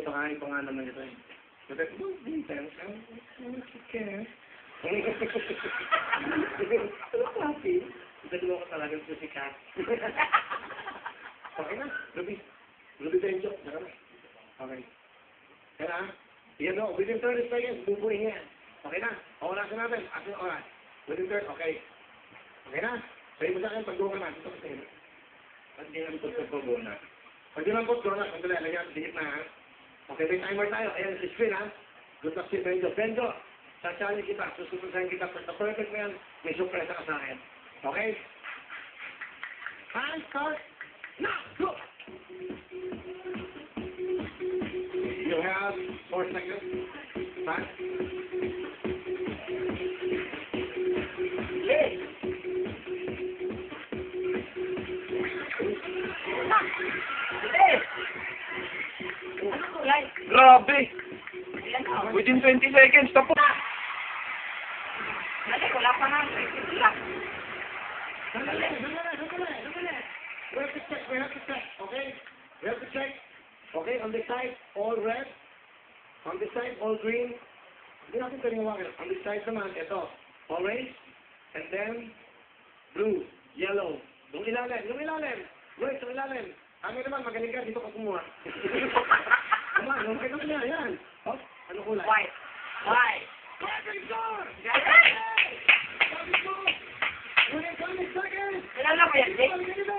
kasi pangain pa nga naman ito eh. Sabi ko, Vincent, care. Ano kasi? Sabi mo ko talaga ito si Kat. Okay na, Ruby Benjo, naka na. Okay. Kaya na, yan o, within 30 seconds, bubuhin niya. Okay na, orasan natin, asin oras. Within 30, okay. Okay na, sabi mo sa akin, pag-buka na, ito kasi. Pag di naman pag-buka na. Pag di naman pag-buka na, sandali, lagyan, digit na ha. Okay, may timer tayo, ayan, si screen ha. Good luck si Benjo. Benjo, sasali kita, sususunod kita, pag na-perfect mo yan, may surpresa ka sa akin. Okay? Time start, now, go! You have 4 seconds. 5. Yes. Grabe! Within 20 seconds, tapos! Wala pa nga. Sandali. We have to check, okay? We have to check. Okay, on this side, all red. On this side, all green. Hindi natin taniwagan. On this side naman, ito, orange. And then, blue, yellow. Yung ilalim. Wait, yung ilalim. Amin naman, magaling ka, dito ka kumuha. Come on, okay naman niya, yan. Oh, ano kulay? White. Perfect score! Yes! Perfect score! Within 20 seconds! Alam mo yan, Ito,